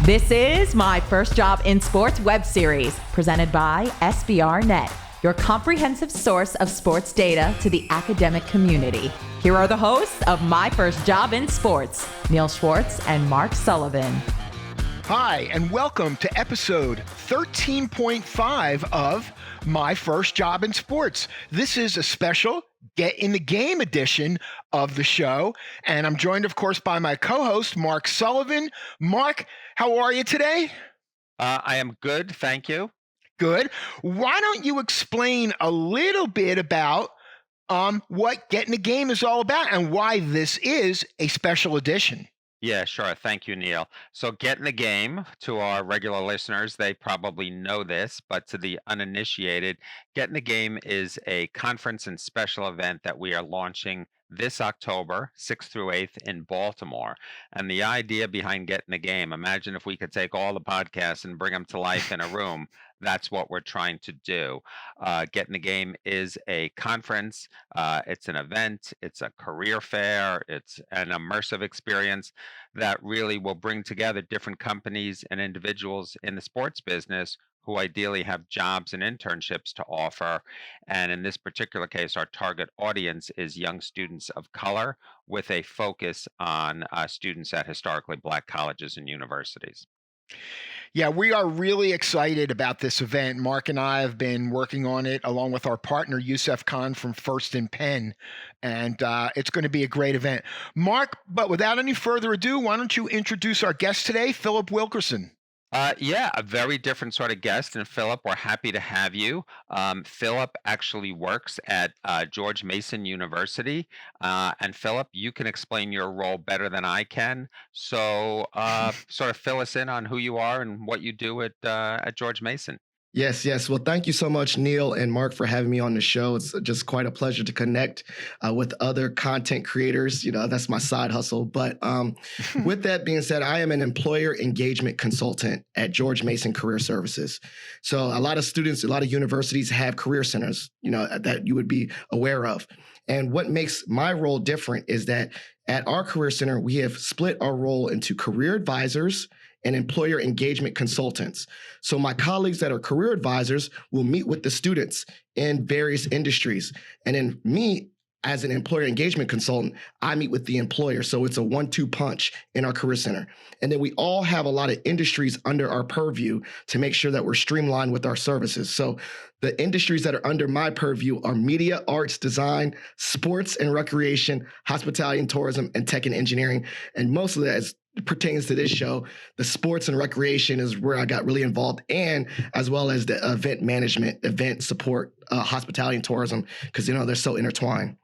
This is My First Job in Sports web series, presented by SBRnet, your comprehensive source of sports data to the academic community. Here are the hosts of My First Job in Sports, Neil Schwartz and Mark Sullivan. Hi, and welcome to episode 13.5 of My First Job in Sports. This is a special Get in the Game edition of the show, and I'm joined, of course, by my co-host, Mark Sullivan. Mark, how are you today? I am good, thank you. Good. Why don't you explain a little bit about what Get in the Game is all about and why this is a special edition? Yeah, sure. Thank you, Neil. So Get in the Game, to our regular listeners, they probably know this, but to the uninitiated, Get in the Game is a conference and special event that we are launching this October, 6th through 8th in Baltimore. And the idea behind Get in the Game, imagine if we could take all the podcasts and bring them to life in a room. That's what we're trying to do. Get in the Game is a conference. It's an event. It's a career fair. It's an immersive experience that really will bring together different companies and individuals in the sports business who ideally have jobs and internships to offer. And in this particular case, our target audience is young students of color with a focus on students at historically Black colleges and universities. Yeah, we are really excited about this event. Mark and I have been working on it along with our partner, Yusef Khan from First and Penn, and it's going to be a great event. Mark, but without any further ado, why don't you introduce our guest today, Philip Wilkerson? Yeah, a very different sort of guest. And Philip, we're happy to have you. Philip actually works at George Mason University. And Philip, you can explain your role better than I can. So sort of fill us in on who you are and what you do at George Mason. Yes. Well, thank you so much, Neil and Mark, for having me on the show. It's just quite a pleasure to connect with other content creators. You know, that's my side hustle. But with that being said, I am an employer engagement consultant at George Mason Career Services. So a lot of students, a lot of universities have career centers, you know, that you would be aware of. And what makes my role different is that at our career center, we have split our role into career advisors and employer engagement consultants. So my colleagues that are career advisors will meet with the students in various industries. And then me, as an employer engagement consultant, I meet with the employer. So it's a 1-2 punch in our career center. And then we all have a lot of industries under our purview to make sure that we're streamlined with our services. So the industries that are under my purview are media, arts, design, sports and recreation, hospitality and tourism, and tech and engineering. And most of that pertains to this show. The sports and recreation is where I got really involved, and as well as the event management, event support, hospitality and tourism, because, you know, they're so intertwined.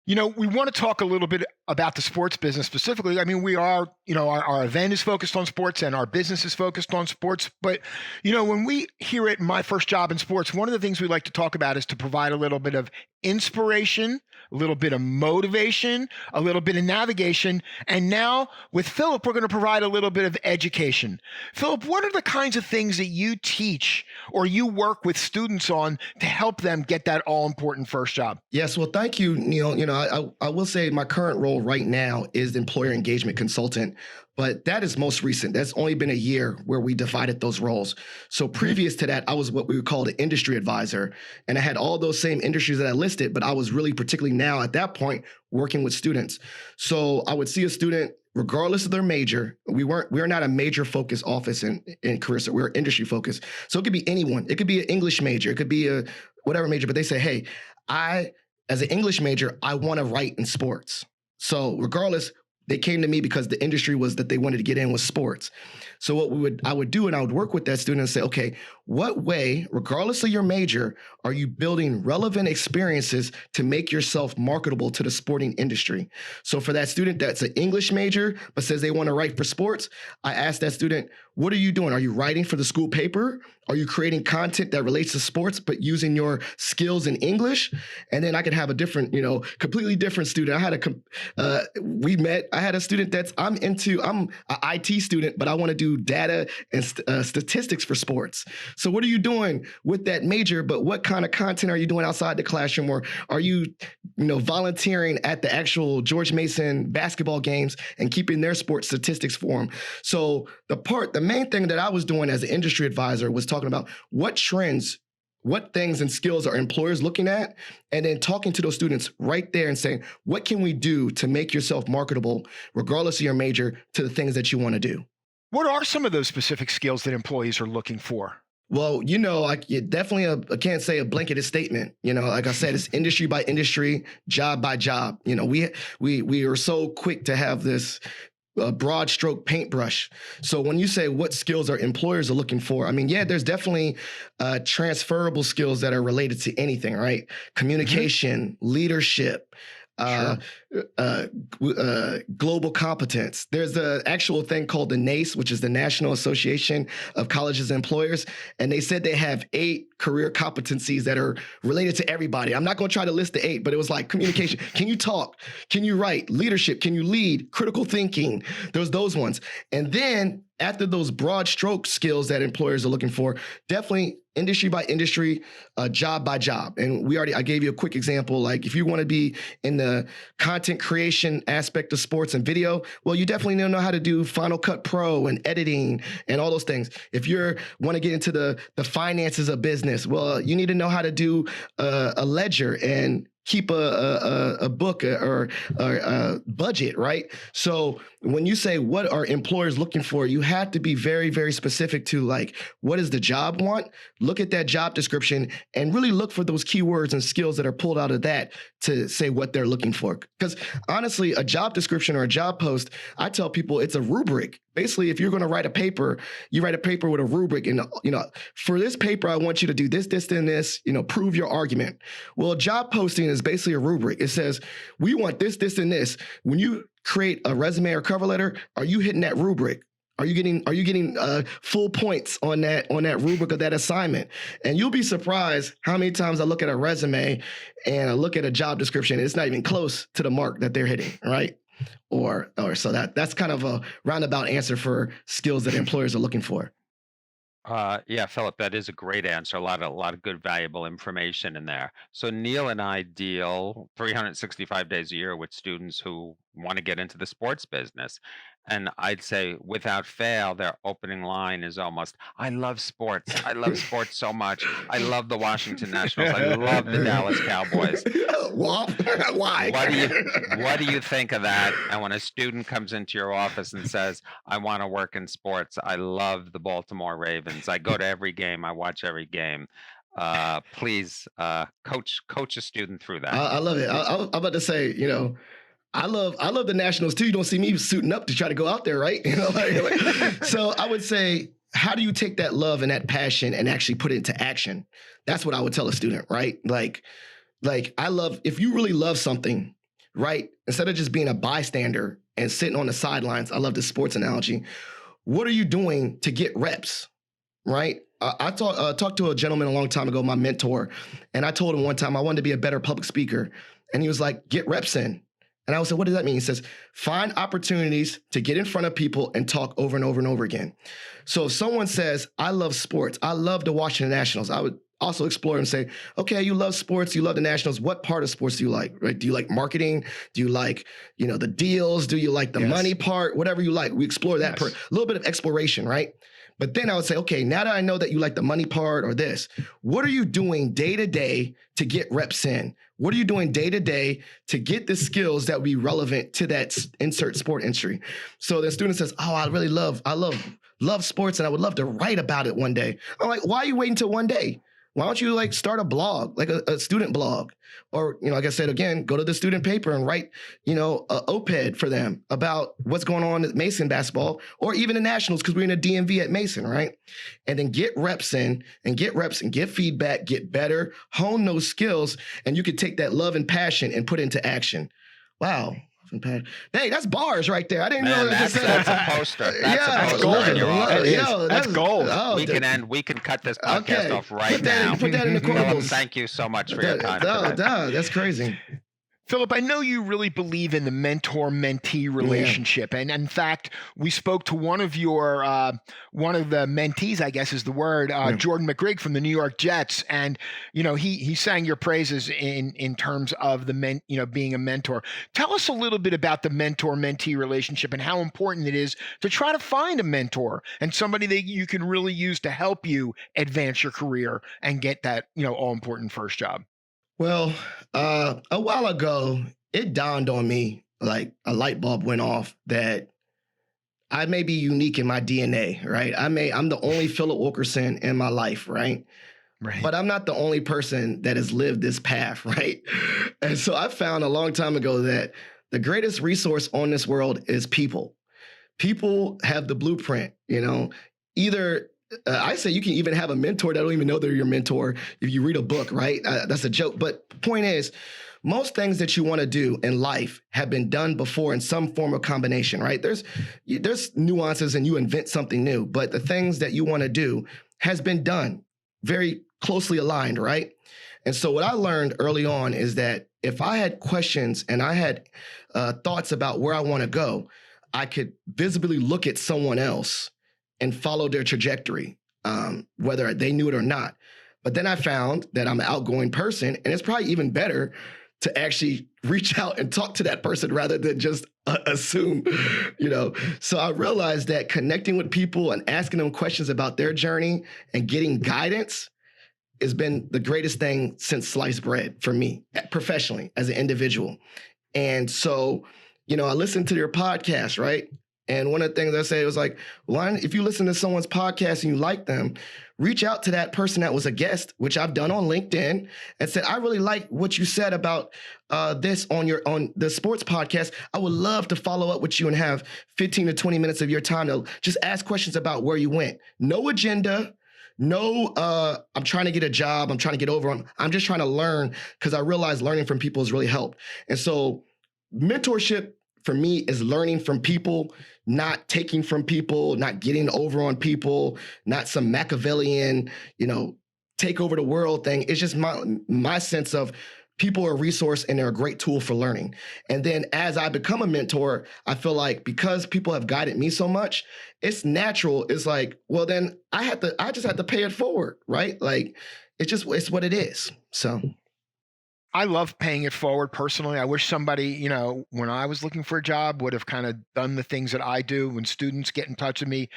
You know, we want to talk a little bit about the sports business specifically. I mean, we are, you know, our event is focused on sports and our business is focused on sports. But, you know, when we here at My First Job in Sports, one of the things we like to talk about is to provide a little bit of inspiration, a little bit of motivation, a little bit of navigation. And now with Philip, we're going to provide a little bit of education. Philip, what are the kinds of things that you teach or you work with students on to help them get that all important first job? Yes. Well, thank you, Neil. You know, I will say my current role right now is the employer engagement consultant, but that is most recent. That's only been a year where we divided those roles. So previous to that, I was what we would call the industry advisor. And I had all those same industries that I listed, but I was really particularly now at that point working with students. So I would see a student, regardless of their major. We're not a major focused office in career, so we're industry focused. So it could be anyone. It could be an English major. It could be a whatever major, but they say, hey, as an English major, I want to write in sports. So regardless, they came to me because the industry was that they wanted to get in was sports. So what I would do, and I would work with that student and say, okay, what way, regardless of your major, are you building relevant experiences to make yourself marketable to the sporting industry? So for that student that's an English major, but says they want to write for sports, I ask that student, what are you doing? Are you writing for the school paper? Are you creating content that relates to sports, but using your skills in English? And then I could have a different, completely different student. I I had a student I'm an IT student, but I want to do data and statistics for sports. So what are you doing with that major? But what kind of content are you doing outside the classroom? Or are you volunteering at the actual George Mason basketball games and keeping their sports statistics for them? So the main thing that I was doing as an industry advisor was talking about what trends, what things and skills are employers looking at, and then talking to those students right there and saying, what can we do to make yourself marketable, regardless of your major, to the things that you want to do? What are some of those specific skills that employees are looking for? Well, definitely I can't say a blanketed statement. Like I said, it's industry by industry, job by job. We are so quick to have this broad stroke paintbrush. So when you say what skills are employers are looking for, there's definitely transferable skills that are related to anything, right? Communication, leadership, global competence. There's the actual thing called the NACE, which is the National Association of Colleges and Employers. And they said they have 8 career competencies that are related to everybody. I'm not going to try to list the 8, but it was like communication. Can you talk? Can you write? Leadership? Can you lead? Critical thinking? There's those ones. And then after those broad stroke skills that employers are looking for, definitely industry by industry, job by job. And I gave you a quick example. Like if you want to be in the content creation aspect of sports and video, well, you definitely need to know how to do Final Cut Pro and editing and all those things. If you want to get into the finances of business, well, you need to know how to do a ledger and keep a book or a budget, right? So when you say what are employers looking for, you have to be very, very specific to like, what does the job want? Look at that job description and really look for those keywords and skills that are pulled out of that to say what they're looking for. Because honestly, a job description or a job post, I tell people it's a rubric. Basically, if you're going to write a paper, you write a paper with a rubric and, for this paper, I want you to do this, and this, prove your argument. Well, job posting is basically a rubric. It says, we want this, and this. When you create a resume or cover letter, are you hitting that rubric? Are you getting full points on that rubric of that assignment? And you'll be surprised how many times I look at a resume and I look at a job description, and it's not even close to the mark that they're hitting, right? Or so that's kind of a roundabout answer for skills that employers are looking for. Yeah, Philip, that is a great answer. A lot of good, valuable information in there. So Neil and I deal 365 days a year with students who want to get into the sports business. And I'd say without fail, their opening line is almost, I love sports. I love sports so much. I love the Washington Nationals. I love the Dallas Cowboys. Why? What do you think of that? And when a student comes into your office and says, I want to work in sports, I love the Baltimore Ravens. I go to every game. I watch every game. Please coach a student through that. I love it. I'm about to say, I love the Nationals too. You don't see me suiting up to try to go out there, right? So I would say, how do you take that love and that passion and actually put it into action? That's what I would tell a student, right? Like if you really love something, right? Instead of just being a bystander and sitting on the sidelines, I love this sports analogy. What are you doing to get reps, right? I talked to a gentleman a long time ago, my mentor, and I told him one time I wanted to be a better public speaker. And he was like, get reps in. And I said, what does that mean? He says, find opportunities to get in front of people and talk over and over and over again. So if someone says, I love sports, I love the Washington Nationals, I would also explore and say, okay, you love sports, you love the Nationals. What part of sports do you like, right? Do you like marketing? Do you like, the deals? Do you like the money part? Whatever you like. We explore that part, a little bit of exploration, right? But then I would say, okay, now that I know that you like the money part or this, what are you doing day to day to get reps in? What are you doing day to day to get the skills that would be relevant to that insert sport industry? So the student says, oh, I love sports and I would love to write about it one day. I'm like, why are you waiting till one day? Why don't you start a blog, like a student blog? Or, like I said, again, go to the student paper and write, a op-ed for them about what's going on at Mason basketball or even the Nationals because we're in a DMV at Mason, right? And then get reps in and get feedback, get better, hone those skills, and you could take that love and passion and put into action. Wow. Hey, that's bars right there. I didn't know that's a poster. That's golden. That's gold. Oh, we can cut this podcast off right now. Put that in the quotables. Thank you so much for your time. That's crazy. Philip, I know you really believe in the mentor-mentee relationship, and in fact, we spoke to one of the mentees, I guess is the word, Jordan McGrigg from the New York Jets, and he sang your praises in terms of being a mentor. Tell us a little bit about the mentor-mentee relationship and how important it is to try to find a mentor and somebody that you can really use to help you advance your career and get that all important first job. Well, a while ago, it dawned on me, like a light bulb went off, that I may be unique in my DNA, right? I'm the only Philip Wilkerson in my life, right? Right. But I'm not the only person that has lived this path, right? And so I found a long time ago that the greatest resource on this world is people. People have the blueprint, either I say you can even have a mentor that don't even know they're your mentor if you read a book, right? That's a joke. But the point is, most things that you want to do in life have been done before in some form of combination, right? There's nuances and you invent something new, but the things that you want to do has been done, very closely aligned, right? And so what I learned early on is that if I had questions and I had thoughts about where I want to go, I could visibly look at someone else and follow their trajectory, whether they knew it or not. But then I found that I'm an outgoing person, and it's probably even better to actually reach out and talk to that person rather than just assume, So I realized that connecting with people and asking them questions about their journey and getting guidance has been the greatest thing since sliced bread for me, professionally, as an individual. And so, I listened to your podcast, right? And one of the things I say was like, if you listen to someone's podcast and you like them, reach out to that person that was a guest, which I've done on LinkedIn, and said, I really like what you said about this on the sports podcast. I would love to follow up with you and have 15 to 20 minutes of your time to just ask questions about where you went. No agenda. No, I'm trying to get a job. I'm trying to get over on. I'm just trying to learn because I realize learning from people has really helped. And so mentorship for me is learning from people, not taking from people, not getting over on people, not some Machiavellian, take over the world thing. It's just my sense of people are a resource and they're a great tool for learning. And then as I become a mentor, I feel like because people have guided me so much, it's natural. It's like, well, then I just have to pay it forward, right? Like it's what it is. So I love paying it forward personally. I wish somebody, when I was looking for a job would have kind of done the things that I do when students get in touch with me.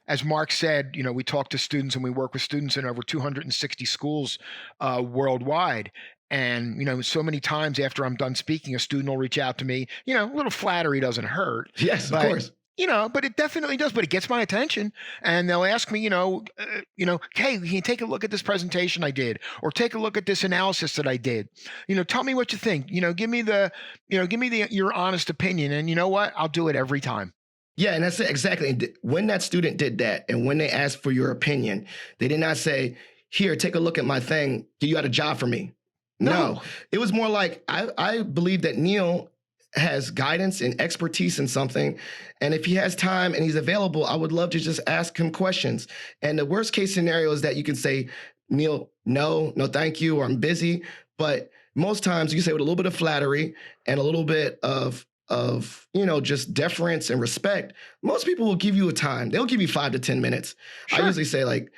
As Mark said, we talk to students and we work with students in over 260 schools worldwide. And, so many times after I'm done speaking, a student will reach out to me, a little flattery doesn't hurt. Yes, of course. But it definitely does, but it gets my attention and they'll ask me, hey, can you take a look at this presentation I did, or take a look at this analysis that I did, tell me what you think, give me your honest opinion. And you know what? I'll do it every time. Yeah. And that's it. Exactly. When that student did that and when they asked for your opinion, they did not say, here, take a look at my thing. You got a job for me. No. It was more like, I believe that Neil has guidance and expertise in something. And if he has time and he's available, I would love to just ask him questions. And the worst case scenario is that you can say, Neil, no, thank you, or I'm busy. But most times you say with a little bit of flattery and a little bit of just deference and respect, most people will give you a time. They'll give you 5 to 10 minutes. Sure. I usually say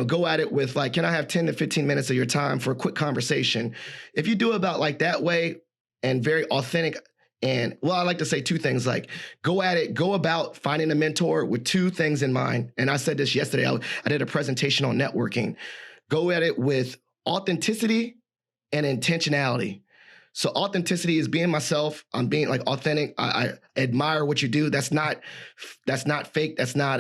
go at it with can I have 10 to 15 minutes of your time for a quick conversation? If you do it about that way and very authentic. And I like to say 2 things, go at it, go about finding a mentor with 2 things in mind. And I said this yesterday, I did a presentation on networking. Go at it with authenticity and intentionality. So authenticity is being myself. I'm being authentic. I admire what you do. That's not fake. That's not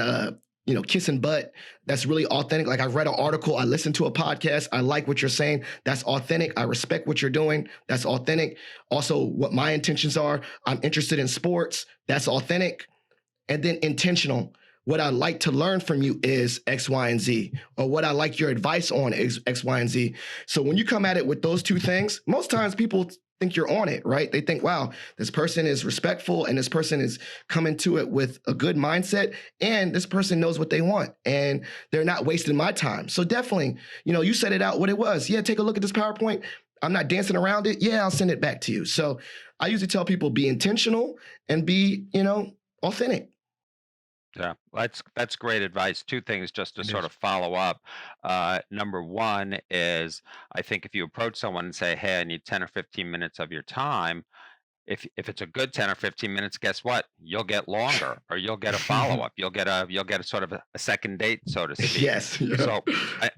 kissing butt. That's really authentic. I read an article, I listened to a podcast, I like what you're saying. That's authentic. I respect what you're doing. That's authentic. Also, what my intentions are, I'm interested in sports. That's authentic. And then intentional. What I like to learn from you is X, Y, and Z, or what I like your advice on is X, Y, and Z. So when you come at it with those 2 things, most times people think you're on it, right? They think, wow, this person is respectful and this person is coming to it with a good mindset and this person knows what they want and they're not wasting my time. So definitely, you said it out what it was. Yeah, take a look at this PowerPoint. I'm not dancing around it. Yeah, I'll send it back to you. So I usually tell people be intentional and be, authentic. Yeah, that's great advice. Two things just to It sort is. of follow up. Number one is, I think if you approach someone and say, "Hey, I need 10 or 15 minutes of your time," if it's a good 10 or 15 minutes, guess what? You'll get longer, or you'll get a follow up. You'll get a sort of a second date, so to speak. Yes. Yeah. So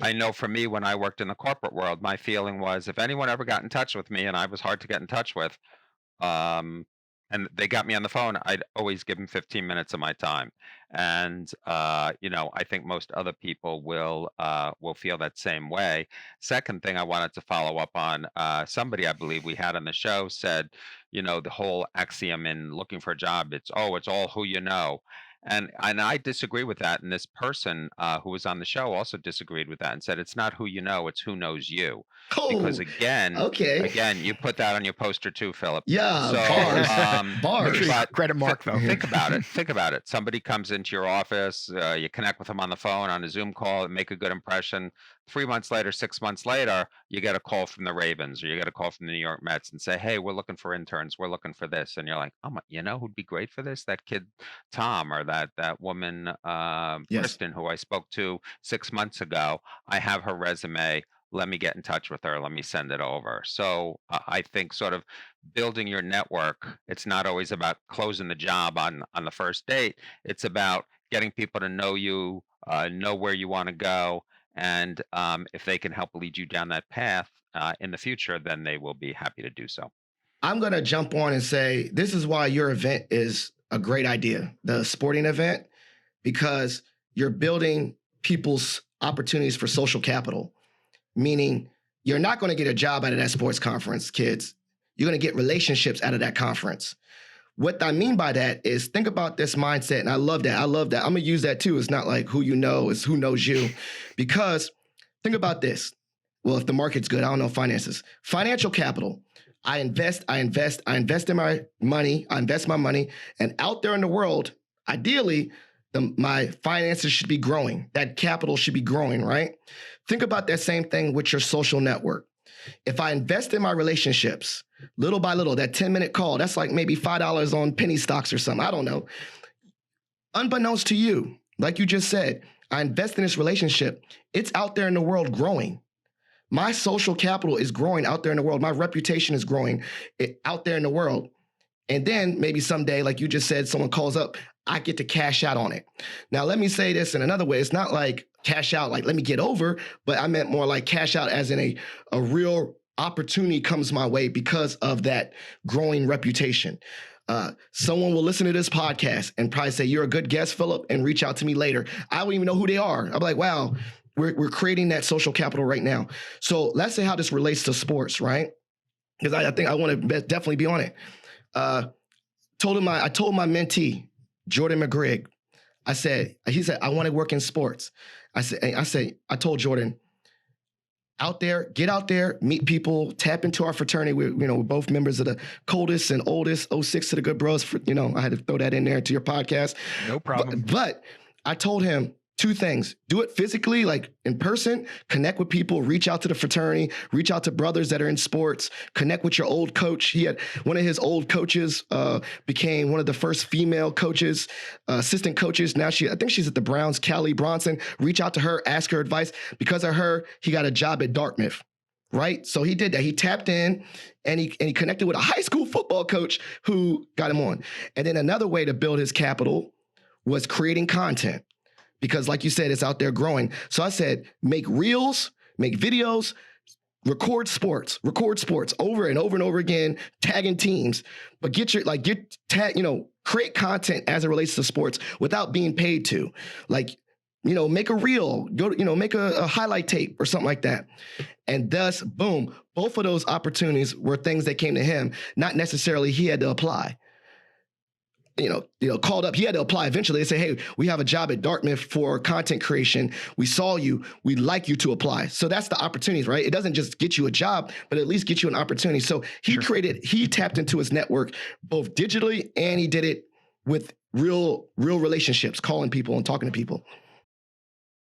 I know for me, when I worked in the corporate world, my feeling was if anyone ever got in touch with me, and I was hard to get in touch with, um, and they got me on the phone, I'd always give them 15 minutes of my time. And I think most other people will feel that same way. Second thing I wanted to follow up on, somebody I believe we had on the show said, the whole axiom in looking for a job, it's all who you know. And I disagree with that. And this person who was on the show also disagreed with that and said it's not who you know, it's who knows you. Because Oh, again, okay. you put that on your poster too, Philip. Yeah, So, bars. Make Bars. sure you but credit Mark, though. think about it. Think about it. Somebody comes into your office, you connect with them on the phone, on a Zoom call, and make a good impression. 3 months later, 6 months later, you get a call from the Ravens, or you get a call from the New York Mets and say, "Hey, we're looking for interns. We're looking for this." And you're like, "Oh my, who'd be great for this? That kid, Tom, or that woman, Yes. Kristen, who I spoke to 6 months ago. I have her resume. Let me get in touch with her. Let me send it over." So I think sort of building your network. It's not always about closing the job on the first date. It's about getting people to know you, know where you want to go, and if they can help lead you down that path in the future, then they will be happy to do so. I'm going to jump on and say this is why your event is a great idea, the sporting event, because you're building people's opportunities for social capital, meaning you're not going to get a job out of that sports conference, kids. You're going to get relationships out of that conference. What I mean by that is think about this mindset, and I love that. I'm going to use that too. It's not like who you know, it's who knows you. Because think about this. Well, if the market's good, I don't know finances. Financial capital. I invest in my money, I invest my money, and out there in the world, ideally, my finances should be growing. That capital should be growing, right? Think about that same thing with your social network. If I invest in my relationships, little by little, that 10-minute call, that's like maybe $5 on penny stocks or something. I don't know. Unbeknownst to you, like you just said, I invest in this relationship. It's out there in the world growing. My social capital is growing out there in the world. My reputation is growing out there in the world. And then maybe someday, like you just said, someone calls up, I get to cash out on it. Now, let me say this in another way. It's not like cash out, like let me get over, but I meant more like cash out as in a real opportunity comes my way because of that growing reputation. Someone will listen to this podcast and probably say, "You're a good guest, Philip," and reach out to me later. I don't even know who they are. I'm like, wow, we're creating that social capital right now. So let's say how this relates to sports, right? Because I think I want to definitely be on it. I told my mentee, Jordan McGrigg, he said, "I want to work in sports." I told Jordan, get out there, meet people, tap into our fraternity. We're both members of the coldest and oldest 06 to the good bros. I had to throw that in there to your podcast. No problem. But I told him two things: do it physically, like in person, connect with people, reach out to the fraternity, reach out to brothers that are in sports, connect with your old coach. He had one of his old coaches became one of the first female coaches, assistant coaches. Now I think she's at the Browns, Callie Bronson. Reach out to her, ask her advice. Because of her, he got a job at Dartmouth. Right. So he did that. He tapped in and he connected with a high school football coach who got him on. And then another way to build his capital was creating content. Because like you said, it's out there growing. So I said, make reels, make videos, record sports over and over and over again, tagging teams, but create content as it relates to sports without being paid to. Like, make a reel, make a highlight tape or something like that. And thus, boom, both of those opportunities were things that came to him, not necessarily he had to apply. Called up. He had to apply eventually. They say, "Hey, we have a job at Dartmouth for content creation. We saw you. We'd like you to apply." So that's the opportunities, right? It doesn't just get you a job, but at least get you an opportunity. So he tapped into his network both digitally and he did it with real relationships, calling people and talking to people.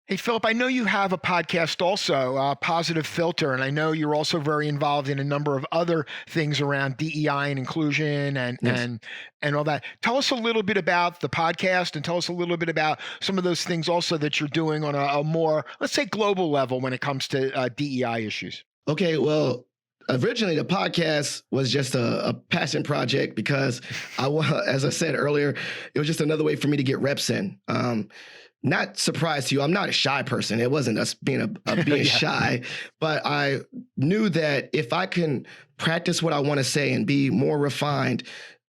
Hey, Philip, I know you have a podcast also, Positive Filter, and I know you're also very involved in a number of other things around DEI and inclusion Yes. and all that. Tell us a little bit about the podcast and tell us a little bit about some of those things also that you're doing on a more, let's say, global level when it comes to DEI issues. Okay, well, originally the podcast was just a passion project because as I said earlier, it was just another way for me to get reps in. Not surprised to you, I'm not a shy person. It wasn't us being being shy, but I knew that if I can practice what I want to say and be more refined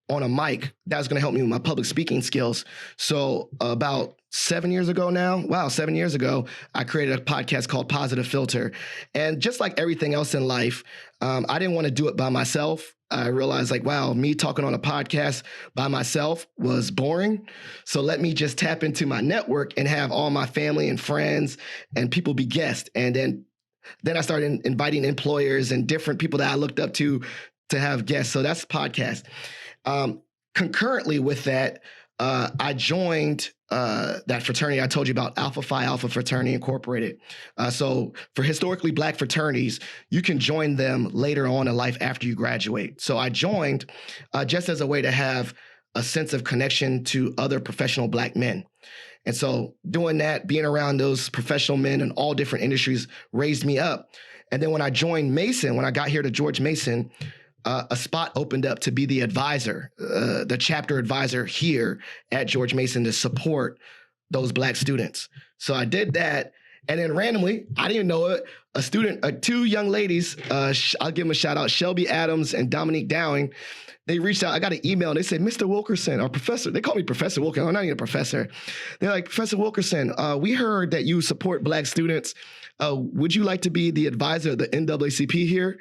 on a mic, that's going to help me with my public speaking skills. So about 7 years ago now, 7 years ago, I created a podcast called Positive Filter. And just like everything else in life, I didn't want to do it by myself. I realized me talking on a podcast by myself was boring. So let me just tap into my network and have all my family and friends and people be guests. And then I started inviting employers and different people that I looked up to have guests. So that's the podcast. Concurrently with that, I joined that fraternity I told you about, Alpha Phi Alpha Fraternity Incorporated. So for historically Black fraternities, you can join them later on in life after you graduate. So I joined just as a way to have a sense of connection to other professional Black men. And so doing that, being around those professional men in all different industries raised me up. And then when I joined Mason, when I got here to George Mason, a spot opened up to be the advisor, the chapter advisor here at George Mason to support those Black students. So I did that. And then randomly, I didn't even know it, two young ladies, I'll give them a shout out, Shelby Adams and Dominique Dowling. They reached out. I got an email. And they said, Mr. Wilkerson, our professor, they call me Professor Wilkerson. I'm not even a professor. They're like, Professor Wilkerson, we heard that you support Black students. Would you like to be the advisor of the NAACP here?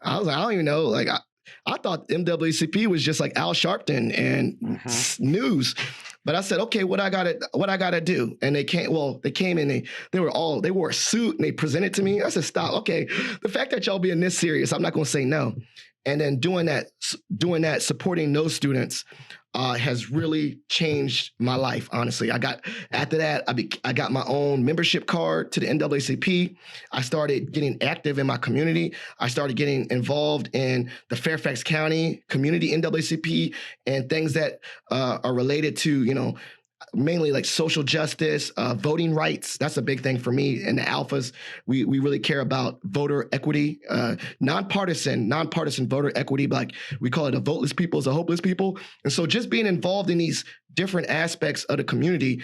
I was like, I don't even know. I thought NAACP was just like Al Sharpton and news. But I said, okay, what I gotta do? And they came in, they wore a suit and they presented to me. I said, stop. Okay. The fact that y'all being this serious, I'm not gonna say no. And then doing that, supporting those students has really changed my life, honestly. After that, I got my own membership card to the NAACP. I started getting active in my community. I started getting involved in the Fairfax County community NAACP and things that are related to, mainly like social justice, voting rights. That's a big thing for me. And the Alphas, we really care about voter equity, nonpartisan voter equity, but like we call it a voteless people is a hopeless people. And so just being involved in these different aspects of the community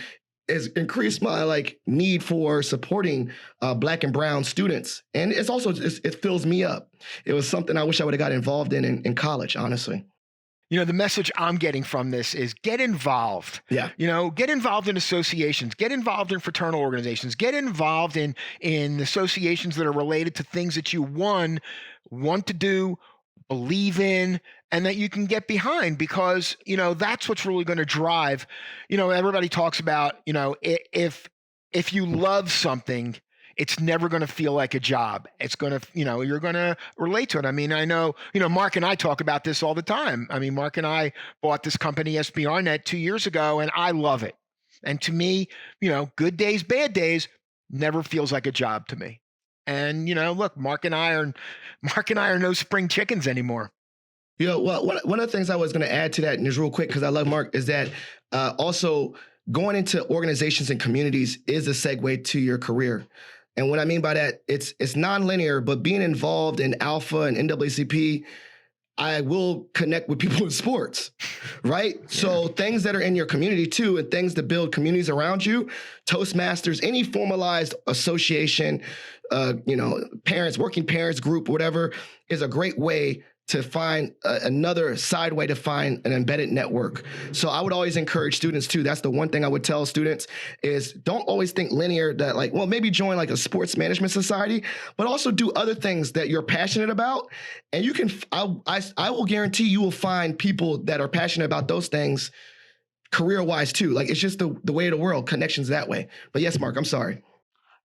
has increased my need for supporting Black and brown students. And it's also, it fills me up. It was something I wish I would have got involved in college, honestly. The message I'm getting from this is get involved. Yeah. Get involved in associations, get involved in fraternal organizations, get involved in associations that are related to things that you want to do, believe in, and that you can get behind because, that's what's really going to drive, everybody talks about, if you love something, it's never going to feel like a job. It's going to, you're going to relate to it. I mean, I know, Mark and I talk about this all the time. I mean, Mark and I bought this company, SBRnet, 2 years ago, and I love it. And to me, good days, bad days, never feels like a job to me. And, look, Mark and I are no spring chickens anymore. Well, one of the things I was going to add to that, and just real quick, because I love Mark, is that also going into organizations and communities is a segue to your career. And what I mean by that, it's nonlinear, but being involved in Alpha and NAACP, I will connect with people in sports, right? Yeah. So things that are in your community too, and things that build communities around you, Toastmasters, any formalized association, parents, working parents group, whatever, is a great way to find another side way to find an embedded network. So I would always encourage students too. That's the one thing I would tell students is don't always think linear that maybe join a sports management society, but also do other things that you're passionate about. And you can, I will guarantee you will find people that are passionate about those things career-wise too. It's just the way of the world, connections that way. But yes, Mark, I'm sorry.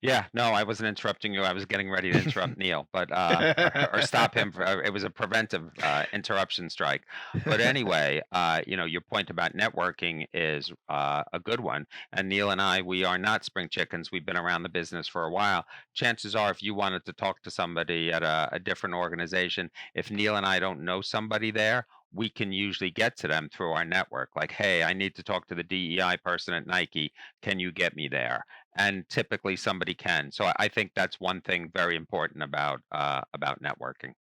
Yeah, no, I wasn't interrupting you. I was getting ready to interrupt Neil, but or stop him. It was a preventive interruption strike. But anyway, your point about networking is a good one. And Neil and I, we are not spring chickens. We've been around the business for a while. Chances are, if you wanted to talk to somebody at a different organization, if Neil and I don't know somebody there, we can usually get to them through our network. Like, hey, I need to talk to the DEI person at Nike. Can you get me there? And typically somebody can. So I think that's one thing very important about networking.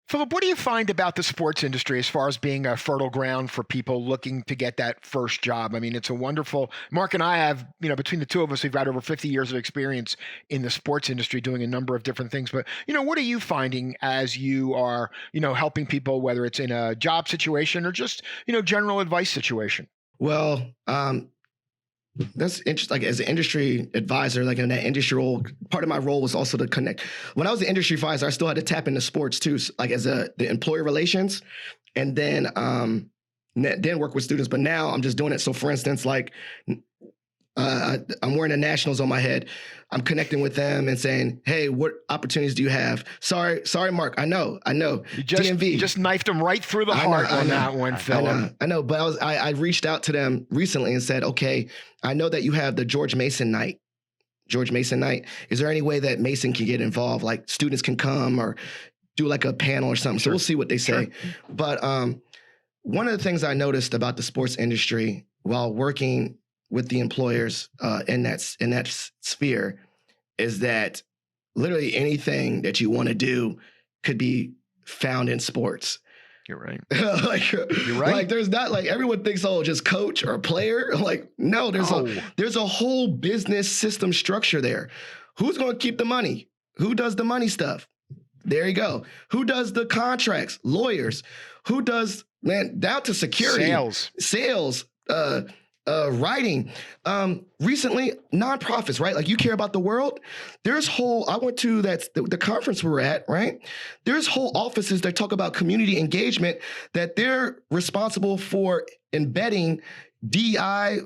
Philip, what do you find about the sports industry as far as being a fertile ground for people looking to get that first job? I mean, it's a wonderful. Mark and I have, between the two of us, we've got over 50 years of experience in the sports industry doing a number of different things. But, what are you finding as you are, helping people, whether it's in a job situation or just, general advice situation? Well, that's interesting. Like as an industry advisor, like in that industry role, part of my role was also to connect. When I was an industry advisor, I still had to tap into sports too, like as the employee relations, and then work with students. But now I'm just doing it. So for instance, like I'm wearing the Nationals on my head. I'm connecting with them and saying, "Hey, what opportunities do you have?" Sorry, Mark. I know. You just knifed them right through the heart on that one, Phil. I know. But I reached out to them recently and said, "Okay, I know that you have the George Mason night. Is there any way that Mason can get involved? Like students can come or do like a panel or something." So we'll see what they say. Sure. But one of the things I noticed about the sports industry while working with the employers in that sphere is that literally anything that you want to do could be found in sports. You're right. You're right. Like there's not like everyone thinks, just coach or player. Like, no, there's a whole business system structure there. Who's going to keep the money? Who does the money stuff? There you go. Who does the contracts? Lawyers. Who down to security? Sales. Writing. Recently, nonprofits, right? Like you care about the world. I went to the conference we were at, right? There's whole offices that talk about community engagement that they're responsible for embedding DI,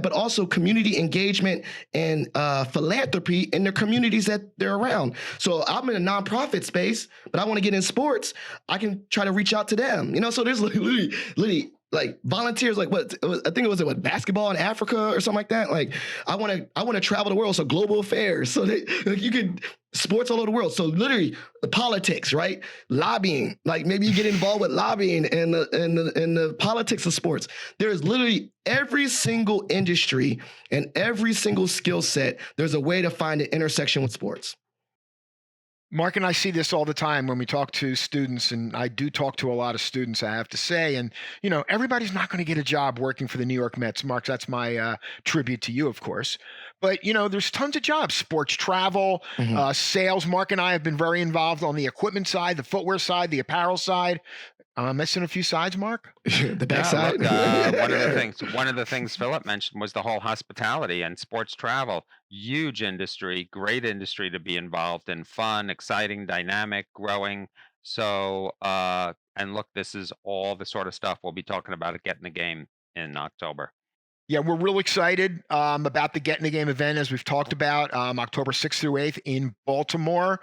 but also community engagement and philanthropy in their communities that they're around. So I'm in a nonprofit space, but I want to get in sports. I can try to reach out to them. So there's literally like volunteers, like I think it was basketball in Africa or something like that. Like I want to travel the world. So global affairs. So that you can sports all over the world. So literally the politics, right? Lobbying, like maybe you get involved with lobbying and the politics of sports. There's literally every single industry and every single skill set. There's a way to find an intersection with sports. Mark and I see this all the time when we talk to students, and I do talk to a lot of students, I have to say, and, everybody's not going to get a job working for the New York Mets. Mark, that's my tribute to you, of course. But, there's tons of jobs, sports travel, sales. Mark and I have been very involved on the equipment side, the footwear side, the apparel side. Am I missing a few sides, Mark? The backside. One of the things Philip mentioned was the whole hospitality and sports travel. Huge industry, great industry to be involved in. Fun, exciting, dynamic, growing. So, and look, this is all the sort of stuff we'll be talking about at Get in the Game in October. Yeah, we're real excited about the Get in the Game event, as we've talked about, October 6th through 8th in Baltimore.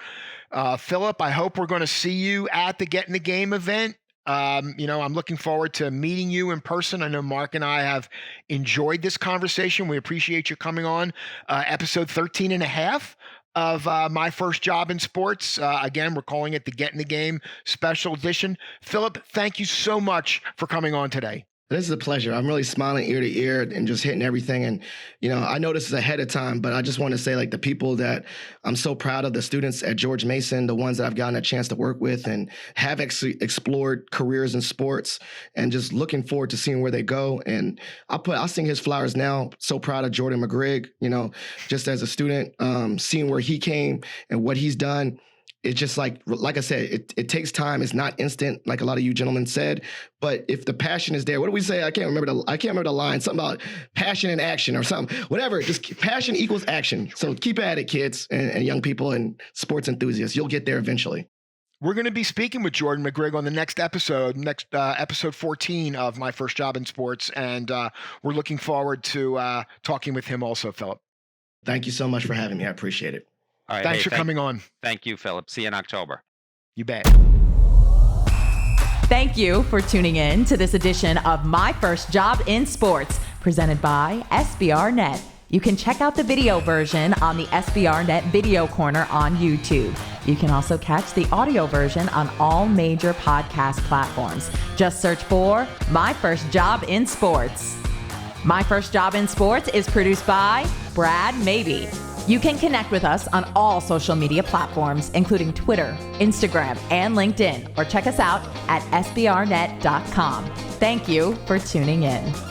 Philip, I hope we're going to see you at the Get in the Game event. I'm looking forward to meeting you in person. I know Mark and I have enjoyed this conversation. We appreciate you coming on episode 13 and a half of My First Job in Sports. Again, we're calling it the Get in the Game special edition. Philip, thank you so much for coming on today. This is a pleasure. I'm really smiling ear to ear and just hitting everything. And, I know this is ahead of time, but I just want to say, like, the people that I'm so proud of, the students at George Mason, the ones that I've gotten a chance to work with and have explored careers in sports, and just looking forward to seeing where they go. And I'll sing his flowers now. So proud of Jordan McGrigg, just as a student, seeing where he came and what he's done. It's just like I said, it takes time. It's not instant, like a lot of you gentlemen said. But if the passion is there, what do we say? I can't remember the line. Something about passion and action or something. Whatever. Just passion equals action. So keep at it, kids and young people and sports enthusiasts. You'll get there eventually. We're going to be speaking with Jordan McGrigg on the next episode, episode 14 of My First Job in Sports, and we're looking forward to talking with him also, Philip. Thank you so much for having me. I appreciate it. All right. Thanks for coming on. Thank you, Philip. See you in October. You bet. Thank you for tuning in to this edition of My First Job in Sports, presented by SBR.net. You can check out the video version on the SBR.net Video Corner on YouTube. You can also catch the audio version on all major podcast platforms. Just search for My First Job in Sports. My First Job in Sports is produced by Brad Mabey. You can connect with us on all social media platforms, including Twitter, Instagram, and LinkedIn, or check us out at sbrnet.com. Thank you for tuning in.